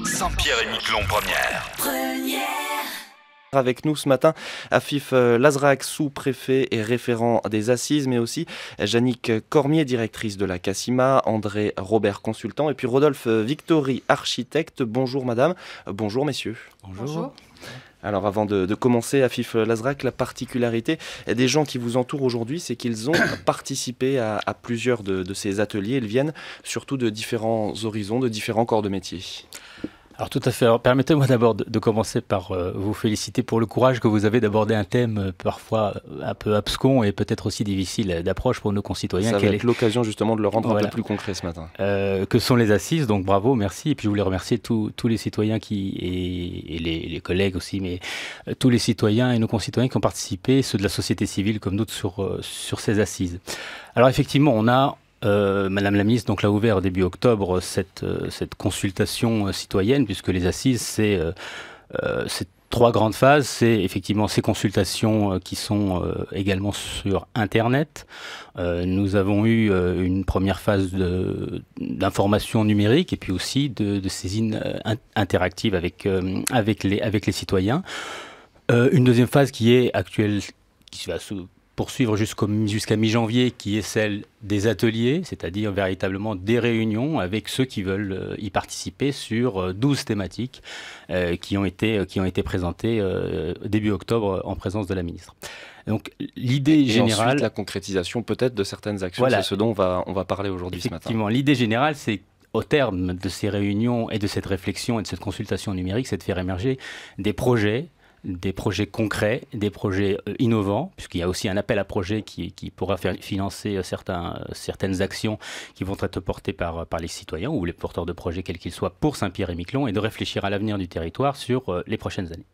Saint-Pierre et Miquelon première. Avec nous ce matin, Afif Lazrak, sous-préfet et référent des assises, mais aussi Yannick Cormier, directrice de la CACIMA, André Robert, consultant, et puis Rodolphe Victory, architecte. Bonjour madame, bonjour messieurs. Bonjour. Alors avant de commencer, Afif Lazrak, la particularité des gens qui vous entourent aujourd'hui, c'est qu'ils ont participé à plusieurs de ces ateliers. Ils viennent surtout de différents horizons, de différents corps de métier. Alors tout à fait. Alors, permettez-moi d'abord de commencer par vous féliciter pour le courage que vous avez d'aborder un thème parfois un peu abscon et peut-être aussi difficile d'approche pour nos concitoyens. Ça va être l'occasion justement de le rendre un peu plus concret ce matin. Que sont les assises, donc bravo, merci. Et puis je voulais remercier tous les citoyens et les collègues aussi, mais tous les citoyens et nos concitoyens qui ont participé, ceux de la société civile comme d'autres sur ces assises. Alors effectivement, on a Madame la ministre donc l'a ouvert début octobre cette consultation citoyenne, puisque les assises c'est trois grandes phases. C'est effectivement ces consultations qui sont également sur Internet. Nous avons eu une première phase d'information numérique et puis aussi de saisine interactive avec les citoyens. Une deuxième phase qui est actuelle, qui va se poursuivre jusqu'à mi-janvier, qui est celle des ateliers, c'est-à-dire véritablement des réunions avec ceux qui veulent y participer sur 12 thématiques qui ont été présentées début octobre en présence de la ministre. Donc l'idée générale... ensuite la concrétisation peut-être de certaines actions, voilà. C'est ce dont on va parler aujourd'hui ce matin. Effectivement, l'idée générale, c'est au terme de ces réunions et de cette réflexion et de cette consultation numérique, c'est de faire émerger des projets concrets, des projets innovants, puisqu'il y a aussi un appel à projets qui pourra faire financer certaines actions qui vont être portées par les citoyens ou les porteurs de projets, quels qu'ils soient, pour Saint-Pierre et Miquelon, et de réfléchir à l'avenir du territoire sur les prochaines années.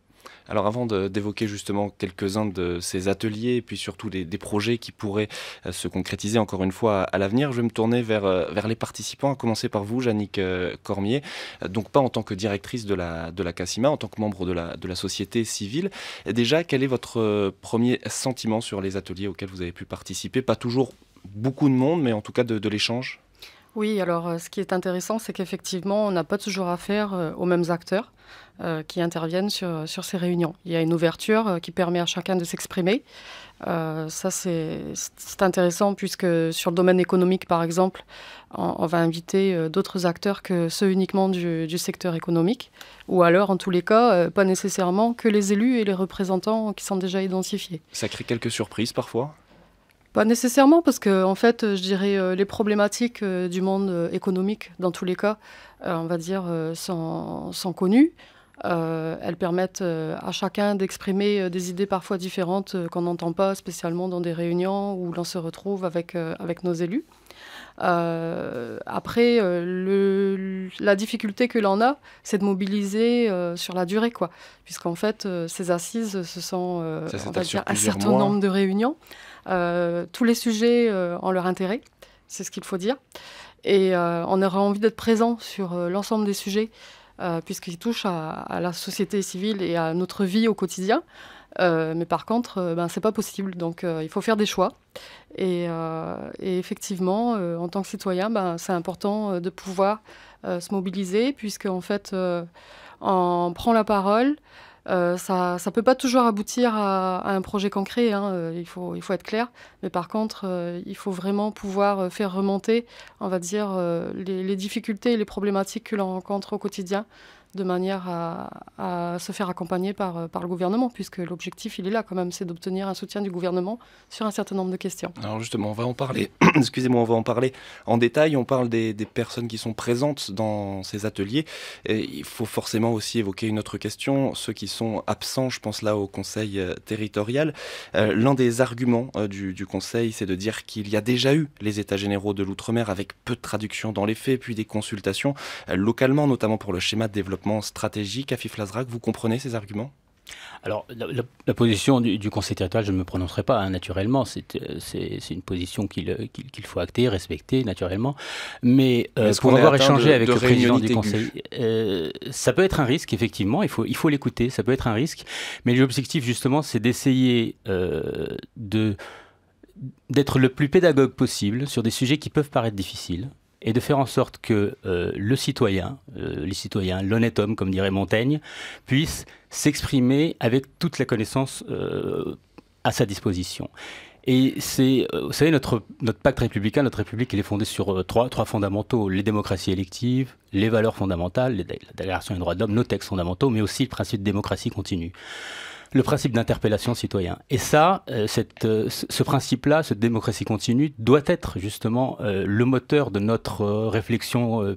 Alors avant d'évoquer justement quelques-uns de ces ateliers et puis surtout des projets qui pourraient se concrétiser encore une fois à l'avenir, je vais me tourner vers les participants, à commencer par vous, Yannick Cormier, donc pas en tant que directrice de la CACIMA, en tant que membre de la société civile. Déjà, quel est votre premier sentiment sur les ateliers auxquels vous avez pu participer? Pas toujours beaucoup de monde, mais en tout cas de l'échange. Oui, alors ce qui est intéressant, c'est qu'effectivement, on n'a pas toujours affaire aux mêmes acteurs qui interviennent sur ces réunions. Il y a une ouverture qui permet à chacun de s'exprimer. Ça, c'est intéressant puisque sur le domaine économique, par exemple, on va inviter d'autres acteurs que ceux uniquement du secteur économique, ou alors, en tous les cas, pas nécessairement que les élus et les représentants qui sont déjà identifiés. Ça crée quelques surprises parfois ? Pas nécessairement, parce que en fait, je dirais les problématiques du monde économique, dans tous les cas, on va dire, sont connues. Elles permettent à chacun d'exprimer des idées parfois différentes qu'on n'entend pas spécialement dans des réunions où l'on se retrouve avec nos élus. Après, la difficulté que l'on a, c'est de mobiliser sur la durée, quoi. Puisqu'en fait, ces assises, ce sont on va dire, un certain nombre de réunions. Tous les sujets ont leur intérêt, c'est ce qu'il faut dire. Et on aurait envie d'être présent sur l'ensemble des sujets, puisqu'ils touchent à la société civile et à notre vie au quotidien. Mais par contre, c'est pas possible. Donc il faut faire des choix. Et effectivement, en tant que citoyen, c'est important de pouvoir se mobiliser, puisque en fait, on prend la parole. Ça peut pas toujours aboutir à un projet concret, hein, il faut être clair. Mais par contre, il faut vraiment pouvoir faire remonter, on va dire, les difficultés et les problématiques que l'on rencontre au quotidien, de manière à se faire accompagner par le gouvernement, puisque l'objectif, il est là quand même, c'est d'obtenir un soutien du gouvernement sur un certain nombre de questions. Alors justement, on va en parler, excusez-moi, on va en parler en détail. On parle des personnes qui sont présentes dans ces ateliers. Et il faut forcément aussi évoquer une autre question, ceux qui sont absents, je pense là au Conseil territorial. L'un des arguments du Conseil, c'est de dire qu'il y a déjà eu les États généraux de l'Outre-mer avec peu de traduction dans les faits, puis des consultations localement, notamment pour le schéma de développement stratégique. Afif Lazrak, vous comprenez ces arguments ? Alors, la position du Conseil territorial, je ne me prononcerai pas, hein, naturellement. C'est une position qu'il faut acter, respecter, naturellement. Mais pour avoir échangé avec le président du Conseil, ça peut être un risque, effectivement. Il faut l'écouter, ça peut être un risque. Mais l'objectif, justement, c'est d'essayer d'être le plus pédagogue possible sur des sujets qui peuvent paraître difficiles. et de faire en sorte que les citoyens, l'honnête homme, comme dirait Montaigne, puisse s'exprimer avec toute la connaissance à sa disposition. Et c'est, vous savez, notre pacte républicain, notre République, il est fondé sur trois fondamentaux: les démocraties électives, les valeurs fondamentales, la Déclaration des droits de l'homme, nos textes fondamentaux, mais aussi le principe de démocratie continue, le principe d'interpellation citoyen. Et ça, ce principe-là, cette démocratie continue, doit être justement le moteur de notre réflexion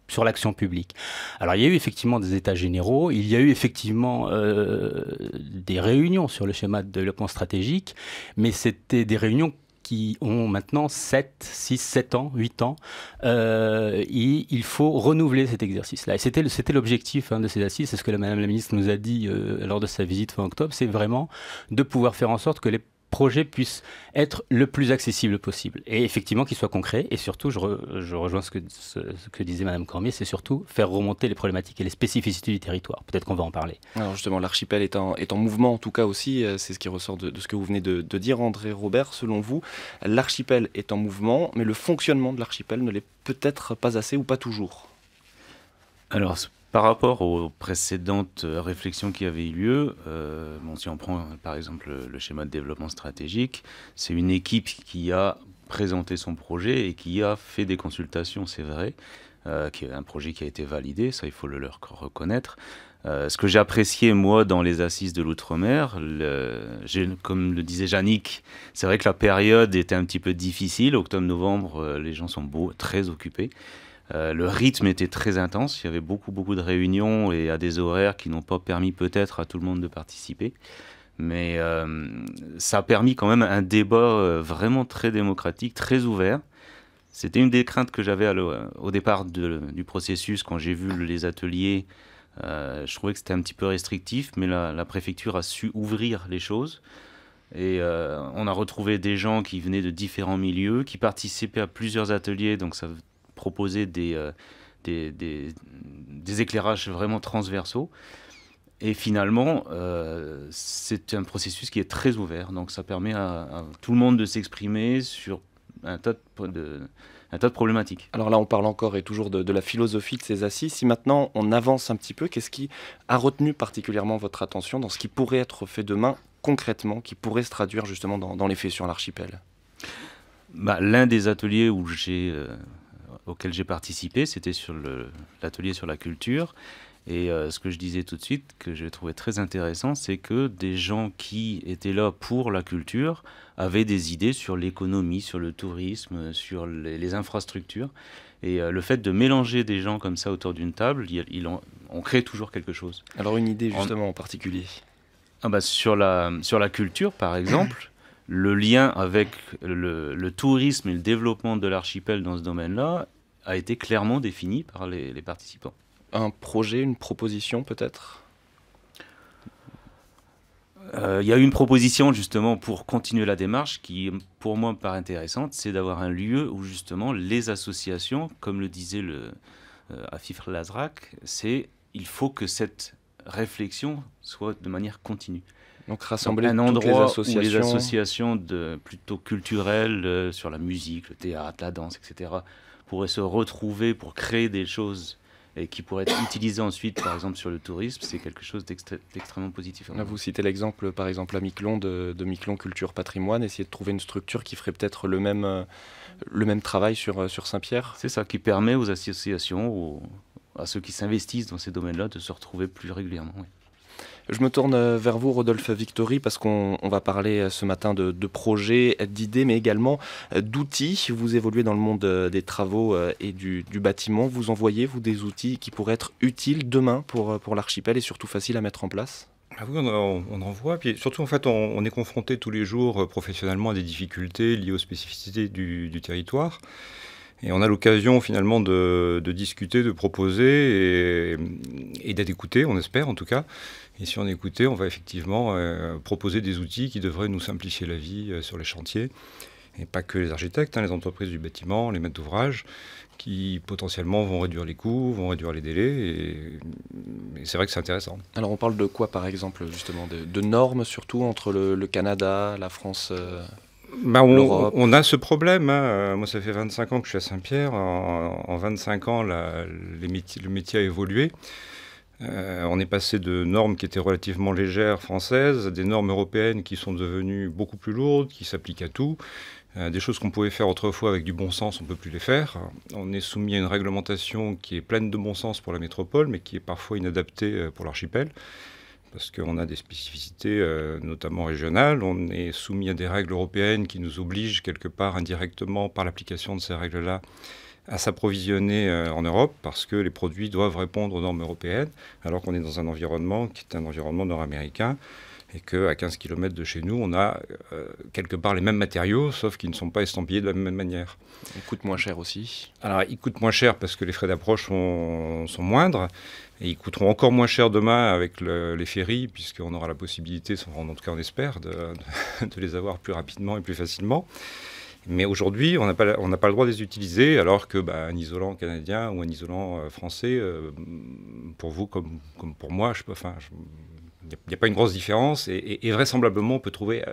sur l'action publique. Alors il y a eu effectivement des états généraux, il y a eu effectivement des réunions sur le schéma de développement stratégique, mais c'était des réunions qui ont maintenant 7 ans, 8 ans, et il faut renouveler cet exercice-là. Et c'était l'objectif de ces assises, c'est ce que Madame la Ministre nous a dit lors de sa visite fin octobre, c'est vraiment de pouvoir faire en sorte que les projets puissent être le plus accessible possible. Et effectivement, qu'ils soient concrets. Et surtout, je rejoins ce que disait Madame Cormier, c'est surtout faire remonter les problématiques et les spécificités du territoire. Peut-être qu'on va en parler. Alors justement, l'archipel est en mouvement, en tout cas aussi, c'est ce qui ressort de ce que vous venez de dire, André Robert. Selon vous, l'archipel est en mouvement, mais le fonctionnement de l'archipel ne l'est peut-être pas assez ou pas toujours. Alors, par rapport aux précédentes réflexions qui avaient eu lieu, si on prend par exemple le schéma de développement stratégique, c'est une équipe qui a présenté son projet et qui a fait des consultations, c'est vrai, qui est un projet qui a été validé, ça il faut le leur reconnaître. Ce que j'ai apprécié, moi, dans les assises de l'outre-mer, comme le disait Yannick, c'est vrai que la période était un petit peu difficile. Octobre-novembre, les gens sont très occupés. Le rythme était très intense, il y avait beaucoup de réunions et à des horaires qui n'ont pas permis peut-être à tout le monde de participer. Mais ça a permis quand même un débat vraiment très démocratique, très ouvert. C'était une des craintes que j'avais au départ du processus quand j'ai vu les ateliers. Je trouvais que c'était un petit peu restrictif, mais la préfecture a su ouvrir les choses. Et on a retrouvé des gens qui venaient de différents milieux, qui participaient à plusieurs ateliers, donc ça proposer des éclairages vraiment transversaux. Et finalement, c'est un processus qui est très ouvert. Donc ça permet à tout le monde de s'exprimer sur un tas de problématiques. Alors là, on parle encore et toujours de la philosophie de ces assises. Si maintenant on avance un petit peu, qu'est-ce qui a retenu particulièrement votre attention dans ce qui pourrait être fait demain concrètement, qui pourrait se traduire justement dans les faits sur l'archipel ? L'un des ateliers auquel j'ai participé, c'était sur l'atelier sur la culture. Et ce que je disais tout de suite, que j'ai trouvé très intéressant, c'est que des gens qui étaient là pour la culture avaient des idées sur l'économie, sur le tourisme, sur les infrastructures. Et le fait de mélanger des gens comme ça autour d'une table, on crée toujours quelque chose. Alors une idée justement en particulier sur la culture, par exemple, le lien avec le tourisme et le développement de l'archipel dans ce domaine-là a été clairement défini par les participants. Un projet, une proposition peut-être ? Il y a eu une proposition justement pour continuer la démarche qui, pour moi, me paraît intéressante, c'est d'avoir un lieu où justement les associations, comme le disait Afif Lazrak, il faut que cette réflexion soit de manière continue. Donc rassembler un endroit toutes les associations. Où les associations plutôt culturelles sur la musique, le théâtre, la danse, etc., pourraient se retrouver pour créer des choses et qui pourraient être utilisées ensuite, par exemple, sur le tourisme, c'est quelque chose d'extrêmement positif. Là, vous citez l'exemple, par exemple, à Miquelon, de Miquelon Culture Patrimoine, essayer de trouver une structure qui ferait peut-être le même travail sur Saint-Pierre. C'est ça, qui permet aux associations, à ceux qui s'investissent dans ces domaines-là, de se retrouver plus régulièrement. Oui. Je me tourne vers vous, Rodolphe Victory, parce qu'on va parler ce matin de projets, d'idées, mais également d'outils. Vous évoluez dans le monde des travaux et du bâtiment. Vous envoyez, vous, des outils qui pourraient être utiles demain pour l'archipel et surtout faciles à mettre en place ? Oui, on en voit. Puis surtout, en fait, on est confronté tous les jours professionnellement à des difficultés liées aux spécificités du territoire. Et on a l'occasion finalement de discuter, de proposer et d'être écouté, on espère en tout cas. Et si on est écouté, on va effectivement proposer des outils qui devraient nous simplifier la vie sur les chantiers. Et pas que les architectes, les entreprises du bâtiment, les maîtres d'ouvrage, qui potentiellement vont réduire les coûts, vont réduire les délais. Et c'est vrai que c'est intéressant. Alors on parle de quoi par exemple justement de normes surtout entre le Canada, la France l'Europe? On a ce problème. Hein. Moi, ça fait 25 ans que je suis à Saint-Pierre. En 25 ans, le métier a évolué. On est passé de normes qui étaient relativement légères françaises à des normes européennes qui sont devenues beaucoup plus lourdes, qui s'appliquent à tout. Des choses qu'on pouvait faire autrefois avec du bon sens, on ne peut plus les faire. On est soumis à une réglementation qui est pleine de bon sens pour la métropole, mais qui est parfois inadaptée pour l'archipel, parce qu'on a des spécificités, notamment régionales. On est soumis à des règles européennes qui nous obligent, quelque part indirectement, par l'application de ces règles-là, à s'approvisionner en Europe, parce que les produits doivent répondre aux normes européennes, alors qu'on est dans un environnement qui est un environnement nord-américain, et qu'à 15 km de chez nous, on a quelque part les mêmes matériaux, sauf qu'ils ne sont pas estampillés de la même manière. Ils coûtent moins cher aussi. Alors, ils coûtent moins cher parce que les frais d'approche sont moindres, et ils coûteront encore moins cher demain avec les ferries, puisqu'on aura la possibilité, en tout cas on espère, de les avoir plus rapidement et plus facilement. Mais aujourd'hui, on n'a pas le droit de les utiliser, alors que un isolant canadien ou un isolant français, pour vous comme pour moi, il n'y a pas une grosse différence, et vraisemblablement on peut trouver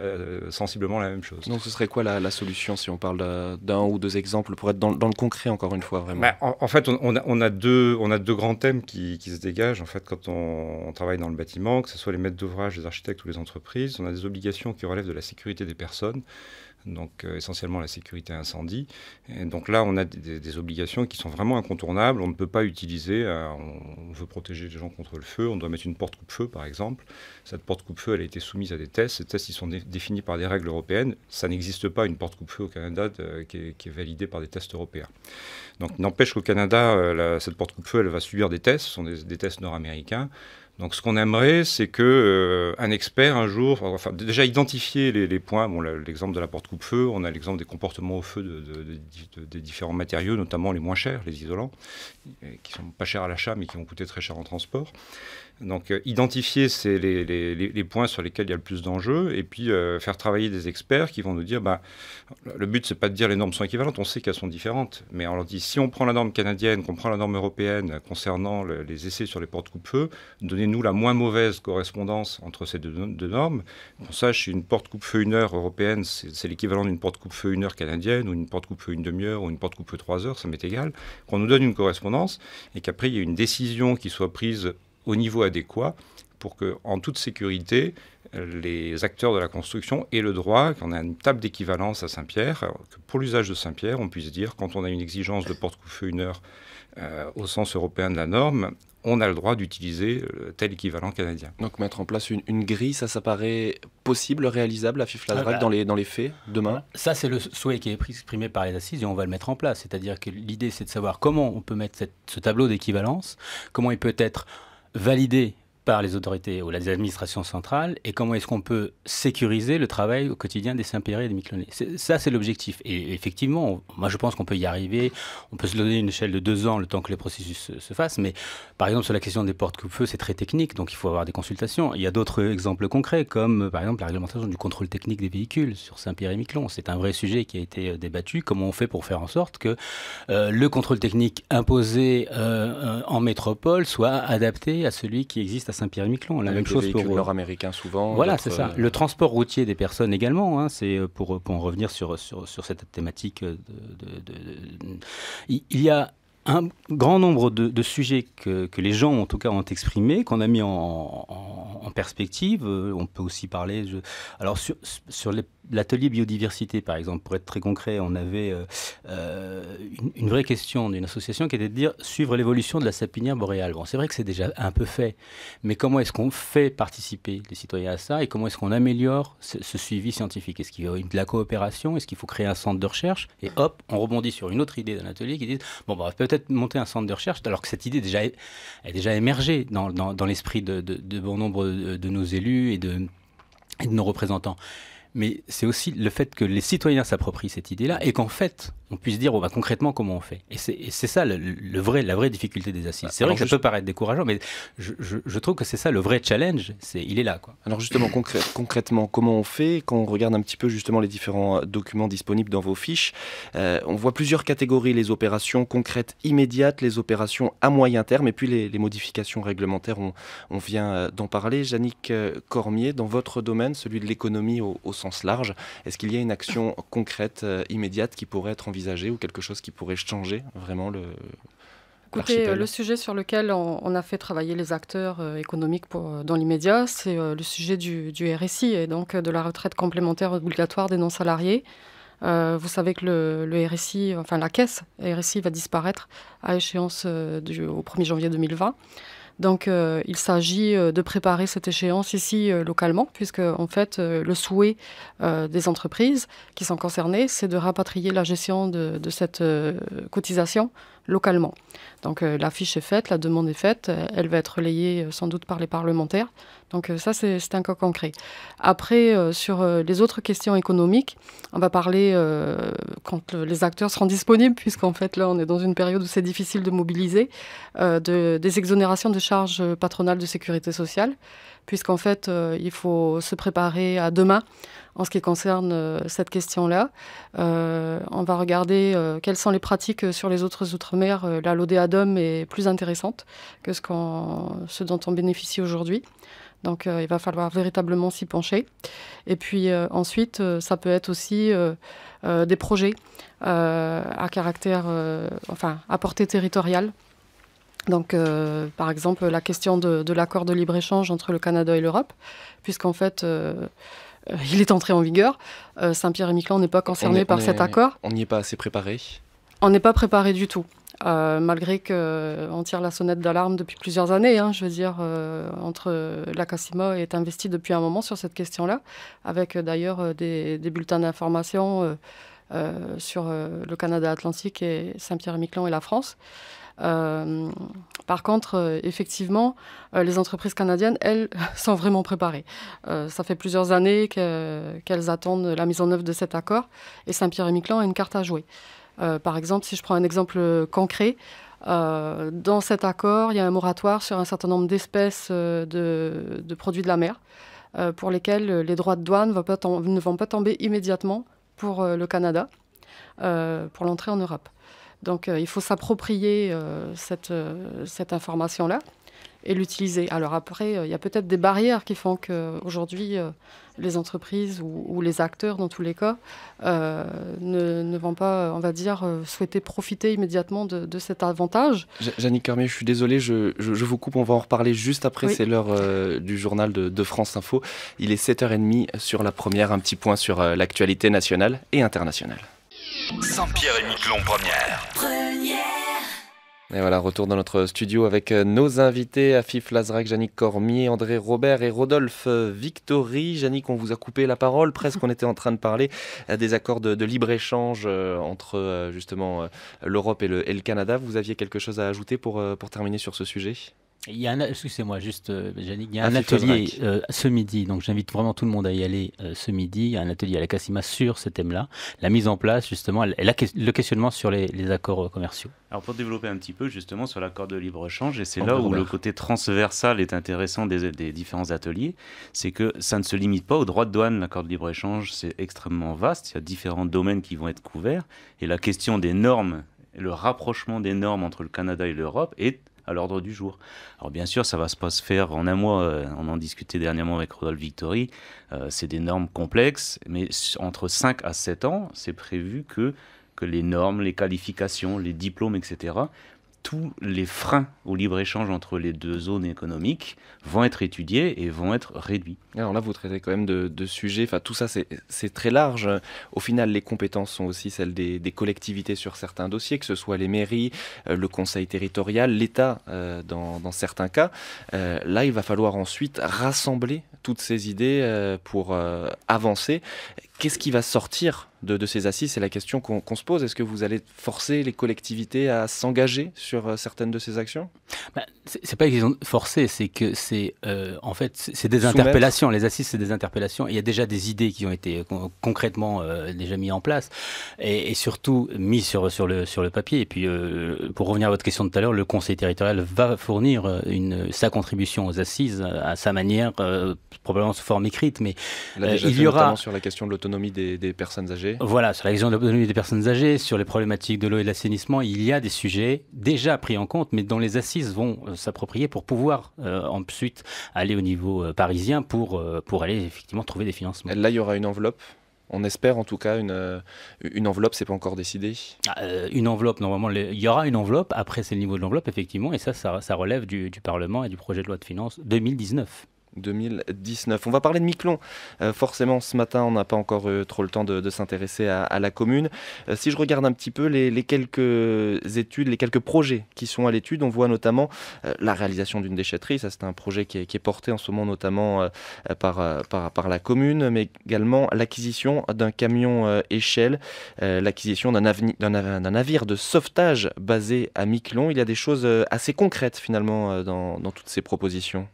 sensiblement la même chose. Donc ce serait quoi la solution, si on parle d'un ou deux exemples, pour être dans le concret encore une fois vraiment? En fait, on a deux grands thèmes qui se dégagent en fait, quand on travaille dans le bâtiment, que ce soit les maîtres d'ouvrage, les architectes ou les entreprises. On a des obligations qui relèvent de la sécurité des personnes, donc essentiellement la sécurité incendie. Et donc là, on a des obligations qui sont vraiment incontournables. On ne peut pas utiliser, on veut protéger les gens contre le feu, on doit mettre une porte coupe-feu par exemple. Cette porte coupe-feu, elle a été soumise à des tests. Ces tests, ils sont définis par des règles européennes. Ça n'existe pas une porte coupe-feu au Canada qui est validée par des tests européens. Donc n'empêche qu'au Canada, cette porte coupe-feu, elle va subir des tests, ce sont des tests nord-américains. Donc ce qu'on aimerait, c'est qu'un expert un jour, déjà identifier les points. Bon, l'exemple de la porte coupe-feu, on a l'exemple des comportements au feu des différents matériaux, notamment les moins chers, les isolants, qui sont pas chers à l'achat, mais qui vont coûter très cher en transport. Donc identifier les points sur lesquels il y a le plus d'enjeux, et puis faire travailler des experts qui vont nous dire, le but c'est pas de dire les normes sont équivalentes, on sait qu'elles sont différentes, mais on leur dit, si on prend la norme canadienne, qu'on prend la norme européenne concernant les essais sur les portes coupe-feu, donnez-nous la moins mauvaise correspondance entre ces deux normes, qu'on sache si une porte coupe-feu 1 heure européenne, c'est l'équivalent d'une porte coupe-feu 1 heure canadienne, ou une porte coupe-feu 1/2 heure, ou une porte coupe-feu 3 heures, ça m'est égal, qu'on nous donne une correspondance, et qu'après il y ait une décision qui soit prise au niveau adéquat, pour qu'en toute sécurité, les acteurs de la construction aient le droit, qu'on ait une table d'équivalence à Saint-Pierre, que pour l'usage de Saint-Pierre, on puisse dire, quand on a une exigence de porte coupe-feu 1 heure au sens européen de la norme, on a le droit d'utiliser tel équivalent canadien. Donc mettre en place une grille, ça paraît possible, réalisable à Fifladrac dans les faits, demain? Ça, c'est le souhait qui est exprimé par les assises, et on va le mettre en place. C'est-à-dire que l'idée, c'est de savoir comment on peut mettre ce tableau d'équivalence, comment il peut être validé par les autorités ou les administrations centrales, et comment est-ce qu'on peut sécuriser le travail au quotidien des Saint-Pierrais et des Miquelonais. Ça, c'est l'objectif. Et effectivement, moi, je pense qu'on peut y arriver. On peut se donner une échelle de 2 ans, le temps que les processus se fassent. Mais, par exemple, sur la question des portes coupe-feu, c'est très technique, donc il faut avoir des consultations. Il y a d'autres exemples concrets, comme, par exemple, la réglementation du contrôle technique des véhicules sur Saint-Pierre et Miquelon. C'est un vrai sujet qui a été débattu. Comment on fait pour faire en sorte que le contrôle technique imposé en métropole soit adapté à celui qui existe à Saint-Pierre-et-Miquelon. La même chose pour nord-américains souvent. Voilà, c'est ça. Le transport routier des personnes également. Hein, c'est pour en revenir sur cette thématique. Il y a un grand nombre de sujets que les gens, en tout cas, ont exprimés, qu'on a mis en perspective. On peut aussi parler... Alors, sur l'atelier biodiversité, par exemple, pour être très concret, on avait une vraie question d'une association qui était de dire suivre l'évolution de la sapinière boréale. Bon, c'est vrai que c'est déjà un peu fait, mais comment est-ce qu'on fait participer les citoyens à ça, et comment est-ce qu'on améliore ce suivi scientifique? Est-ce qu'il y a de la coopération? Est-ce qu'il faut créer un centre de recherche? Et hop, on rebondit sur une autre idée d'un atelier qui dit bon, bah, peut-être monter un centre de recherche, alors que cette idée est déjà émergée dans l'esprit de bon nombre de nos élus et de nos représentants. Mais c'est aussi le fait que les citoyens s'approprient cette idée-là, et qu'en fait, on puisse dire concrètement comment on fait. Et c'est ça la vraie difficulté des assises. C'est vrai que ça peut paraître décourageant, mais je trouve que c'est ça le vrai challenge, il est là, quoi. Alors justement, concrètement, comment on fait? Quand on regarde un petit peu justement les différents documents disponibles dans vos fiches, on voit plusieurs catégories: les opérations concrètes immédiates, les opérations à moyen terme, et puis les modifications réglementaires, on vient d'en parler. Jannick Cormier, dans votre domaine, celui de l'économie au sens large, est-ce qu'il y a une action concrète immédiate qui pourrait être envisagée, ou quelque chose qui pourrait changer vraiment Écoutez, le sujet sur lequel on a fait travailler les acteurs économiques dans l'immédiat, c'est le sujet du RSI, et donc de la retraite complémentaire obligatoire des non-salariés. Vous savez que le RSI, enfin la caisse RSI va disparaître à échéance au 1er janvier 2020. Donc il s'agit de préparer cette échéance ici localement, puisque en fait le souhait des entreprises qui sont concernées, c'est de rapatrier la gestion de cette cotisation localement. Donc la fiche est faite, la demande est faite, elle va être relayée sans doute par les parlementaires. Donc ça, c'est un cas concret. Après, sur les autres questions économiques, on va parler quand les acteurs seront disponibles, puisqu'en fait là, on est dans une période où c'est difficile de mobiliser, des exonérations de charges patronales de sécurité sociale, puisqu'en fait, il faut se préparer à demain en ce qui concerne cette question-là. On va regarder quelles sont les pratiques sur les autres outre-mer. Là, l'ODEADOM est plus intéressante que ce dont on bénéficie aujourd'hui. Donc, il va falloir véritablement s'y pencher. Et puis ensuite, ça peut être aussi des projets à caractère, à portée territoriale. Donc, par exemple, la question de l'accord de libre-échange entre le Canada et l'Europe, puisqu'en fait, il est entré en vigueur. Saint-Pierre-et-Miquelon n'est pas concerné par cet accord. On n'y est pas assez préparé? On n'est pas préparé du tout. Malgré qu'on tire la sonnette d'alarme depuis plusieurs années, je veux dire, l'ACACIMA est investi depuis un moment sur cette question-là, avec d'ailleurs des bulletins d'information sur le Canada Atlantique et Saint-Pierre-et-Miquelon et la France. Par contre, effectivement, les entreprises canadiennes, elles, sont vraiment préparées. Ça fait plusieurs années qu'elles attendent la mise en œuvre de cet accord, et Saint-Pierre-et-Miquelon a une carte à jouer. Par exemple, si je prends un exemple concret, dans cet accord, il y a un moratoire sur un certain nombre d'espèces de produits de la mer, pour lesquels les droits de douane ne vont pas tomber immédiatement pour le Canada, pour l'entrée en Europe. Donc, il faut s'approprier cette information-là et l'utiliser. Alors après, il y a peut-être des barrières qui font qu'aujourd'hui, les entreprises ou les acteurs, dans tous les cas, ne vont pas, on va dire, souhaiter profiter immédiatement de cet avantage. Jannick Cormier, je suis désolé, je vous coupe, on va en reparler juste après. Oui. C'est l'heure du journal de France Info. Il est 7h30 sur la première, un petit point sur l'actualité nationale et internationale. Saint-Pierre-et-Miquelon première. Et voilà, retour dans notre studio avec nos invités, Afif Lazrac, Jannick Cormier, André Robert et Rodolphe Victory. Jannick, on vous a coupé la parole, presque on était en train de parler des accords de libre-échange entre justement l'Europe et le Canada. Vous aviez quelque chose à ajouter pour terminer sur ce sujet ? Il y a excusez-moi, juste Jannick, il y a un atelier ce midi, donc j'invite vraiment tout le monde à y aller ce midi. Il y a un atelier à l'ACACIMA sur ce thème-là, la mise en place justement, le questionnement sur les accords commerciaux. Alors pour développer un petit peu justement sur l'accord de libre-échange, et c'est là où le côté transversal est intéressant des différents ateliers, c'est que ça ne se limite pas aux droits de douane. L'accord de libre-échange, c'est extrêmement vaste, il y a différents domaines qui vont être couverts, et la question des normes, le rapprochement des normes entre le Canada et l'Europe est à l'ordre du jour. Alors bien sûr, ça ne va pas se faire en un mois, on en discutait dernièrement avec Rodolphe Victory, c'est des normes complexes, mais entre 5 à 7 ans, c'est prévu que les normes, les qualifications, les diplômes, etc., tous les freins au libre-échange entre les deux zones économiques vont être étudiés et vont être réduits. Alors là, vous traitez quand même de sujets, enfin tout ça c'est très large. Au final, les compétences sont aussi celles des collectivités sur certains dossiers, que ce soit les mairies, le conseil territorial, l'État dans certains cas. Là, il va falloir ensuite rassembler toutes ces idées pour avancer. Qu'est-ce qui va sortir de ces assises, c'est la question qu'on se pose. Est-ce que vous allez forcer les collectivités à s'engager sur certaines de ces actions? C'est pas qu'ils ont forcé, c'est que c'est en fait c'est des interpellations. Les assises, c'est des interpellations. Il y a déjà des idées qui ont été concrètement déjà mises en place et surtout mises sur le papier. Et puis pour revenir à votre question de tout à l'heure, le Conseil territorial va fournir sa contribution aux assises à sa manière, probablement sous forme écrite, mais il y aura notamment sur la question de l'autonomie des personnes âgées. Voilà, sur la question de l'autonomie des personnes âgées, sur les problématiques de l'eau et de l'assainissement, il y a des sujets déjà pris en compte, mais dont les assises vont s'approprier pour pouvoir ensuite aller au niveau parisien pour aller effectivement trouver des financements. Là, il y aura une enveloppe. On espère en tout cas une enveloppe, c'est pas encore décidé. Une enveloppe, normalement, il y aura une enveloppe. Après, c'est le niveau de l'enveloppe, effectivement, et ça relève du Parlement et du projet de loi de finances 2019. 2019. On va parler de Miquelon. Forcément, ce matin, on n'a pas encore trop le temps de s'intéresser à la commune. Si je regarde un petit peu les quelques études, les quelques projets qui sont à l'étude, on voit notamment la réalisation d'une déchetterie. Ça, c'est un projet qui est porté en ce moment notamment par la commune, mais également l'acquisition d'un camion échelle, l'acquisition d'un navire de sauvetage basé à Miquelon. Il y a des choses assez concrètes finalement dans toutes ces propositions.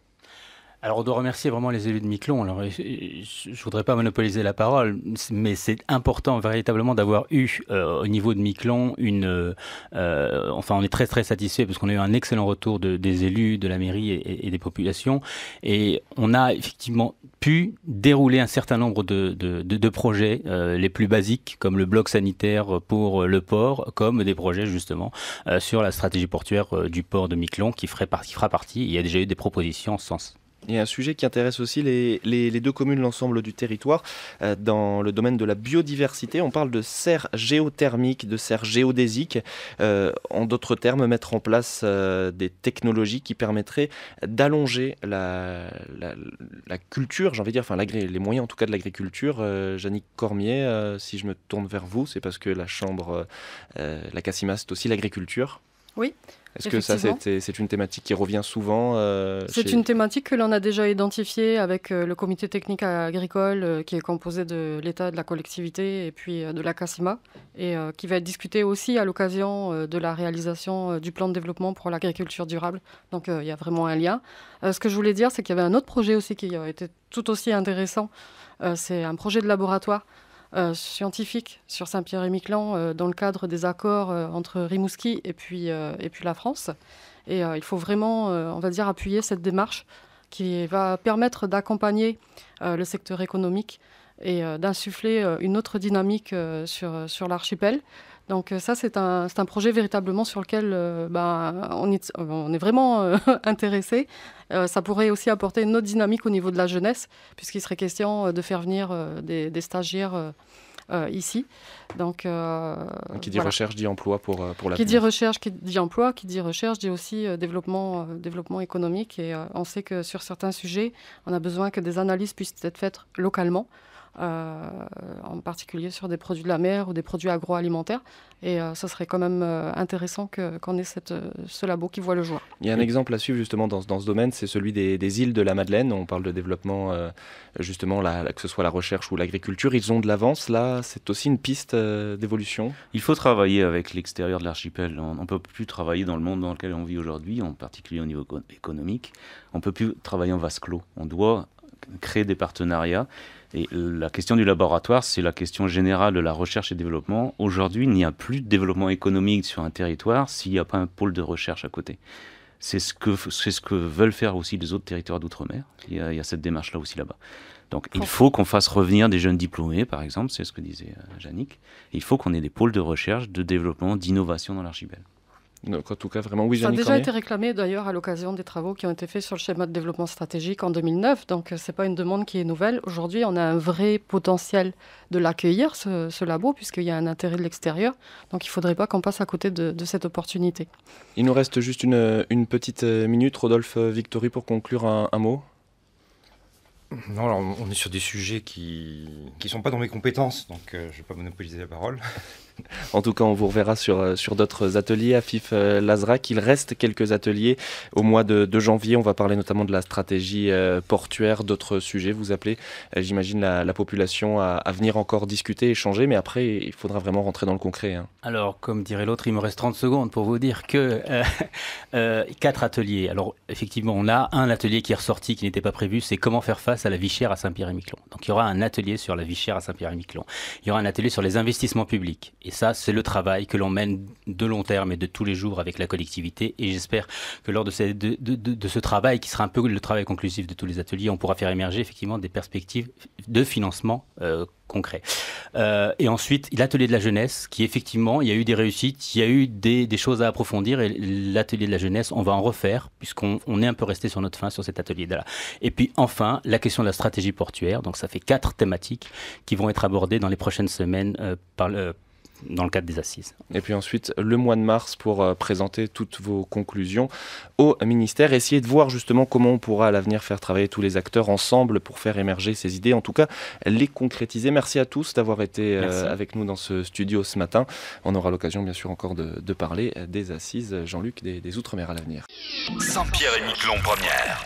Alors on doit remercier vraiment les élus de Miquelon. Alors, je ne voudrais pas monopoliser la parole, mais c'est important véritablement d'avoir eu au niveau de Miquelon enfin on est très très satisfait parce qu'on a eu un excellent retour des élus, de la mairie et des populations. Et on a effectivement pu dérouler un certain nombre de projets les plus basiques, comme le bloc sanitaire pour le port, comme des projets justement sur la stratégie portuaire du port de Miquelon qui fera partie. Il y a déjà eu des propositions en ce sens. Il y a un sujet qui intéresse aussi les deux communes, l'ensemble du territoire. Dans le domaine de la biodiversité, on parle de serres géothermiques, de serres géodésiques. En d'autres termes, mettre en place des technologies qui permettraient d'allonger la culture, j'ai envie de dire, enfin les moyens en tout cas de l'agriculture. Jannick Cormier, si je me tourne vers vous, c'est parce que la Chambre, la CACIMA, c'est aussi l'agriculture. Oui. Est-ce que ça, c'est une thématique qui revient souvent C'est une thématique que l'on a déjà identifiée avec le comité technique agricole qui est composé de l'État, de la collectivité et puis de la CACIMA et qui va être discuté aussi à l'occasion de la réalisation du plan de développement pour l'agriculture durable. Donc il y a vraiment un lien. Ce que je voulais dire, c'est qu'il y avait un autre projet aussi qui a été tout aussi intéressant. C'est un projet de laboratoire scientifique sur Saint-Pierre-et-Miquelon dans le cadre des accords entre Rimouski et puis la France. Et il faut vraiment, on va dire, appuyer cette démarche qui va permettre d'accompagner le secteur économique et d'insuffler une autre dynamique sur l'archipel. Donc ça, c'est un projet véritablement sur lequel on est vraiment intéressé. Ça pourrait aussi apporter une autre dynamique au niveau de la jeunesse, puisqu'il serait question de faire venir des stagiaires ici. Donc, qui dit recherche dit emploi pour la. Qui dit recherche, qui dit emploi, qui dit recherche dit aussi développement économique. Et on sait que sur certains sujets, on a besoin que des analyses puissent être faites localement. En particulier sur des produits de la mer ou des produits agroalimentaires. Et ça serait quand même intéressant qu'on ait ce labo qui voit le jour. Il y a un exemple à suivre justement dans ce domaine, c'est celui des îles de la Madeleine. On parle de développement, justement, que ce soit la recherche ou l'agriculture. Ils ont de l'avance. Là, c'est aussi une piste d'évolution. Il faut travailler avec l'extérieur de l'archipel. On ne peut plus travailler dans le monde dans lequel on vit aujourd'hui, en particulier au niveau économique. On ne peut plus travailler en vase clos. On doit créer des partenariats. Et la question du laboratoire, c'est la question générale de la recherche et développement. Aujourd'hui, il n'y a plus de développement économique sur un territoire s'il n'y a pas un pôle de recherche à côté. C'est ce que veulent faire aussi les autres territoires d'outre-mer. Il y a cette démarche-là aussi là-bas. Donc il faut qu'on fasse revenir des jeunes diplômés, par exemple, c'est ce que disait Jannick. Il faut qu'on ait des pôles de recherche, de développement, d'innovation dans l'archipel. Donc, en tout cas, vraiment, oui, ça a Jannick déjà Cormier. été réclamé d'ailleurs à l'occasion des travaux qui ont été faits sur le schéma de développement stratégique en 2009. Donc, ce n'est pas une demande qui est nouvelle. Aujourd'hui, on a un vrai potentiel de l'accueillir, ce labo, puisqu'il y a un intérêt de l'extérieur. Donc, il ne faudrait pas qu'on passe à côté de cette opportunité. Il nous reste juste une petite minute. Rodolphe Victory, pour conclure, un mot. Non, alors on est sur des sujets qui ne sont pas dans mes compétences, donc je ne vais pas monopoliser la parole. En tout cas, on vous reverra sur d'autres ateliers. Afif Lazrak, il reste quelques ateliers au mois de janvier. On va parler notamment de la stratégie portuaire, d'autres sujets. Vous appelez, j'imagine, la population à venir encore discuter, échanger, mais après, il faudra vraiment rentrer dans le concret. Hein. Alors, comme dirait l'autre, il me reste 30 secondes pour vous dire que 4 ateliers. Alors, effectivement, on a un atelier qui est ressorti, qui n'était pas prévu, c'est comment faire face à la vie chère à Saint-Pierre-et-Miquelon. Donc, il y aura un atelier sur la vie chère à Saint-Pierre-et-Miquelon. Il y aura un atelier sur les investissements publics. Et ça, c'est le travail que l'on mène de long terme et de tous les jours avec la collectivité. Et j'espère que lors de ce travail, qui sera un peu le travail conclusif de tous les ateliers, on pourra faire émerger effectivement des perspectives de financement concret. Et ensuite, l'atelier de la jeunesse, qui effectivement, il y a eu des réussites, il y a eu des choses à approfondir, et l'atelier de la jeunesse, on va en refaire, puisqu'on est un peu resté sur notre faim sur cet atelier-là. Et puis enfin, la question de la stratégie portuaire, donc ça fait 4 thématiques qui vont être abordées dans les prochaines semaines dans le cadre des assises. Et puis ensuite, le mois de mars pour présenter toutes vos conclusions au ministère. Essayez de voir justement comment on pourra à l'avenir faire travailler tous les acteurs ensemble pour faire émerger ces idées, en tout cas les concrétiser. Merci à tous d'avoir été avec nous dans ce studio ce matin. On aura l'occasion bien sûr encore de parler des assises, Jean-Luc, des Outre-mer à l'avenir. Saint-Pierre-et-Miquelon première.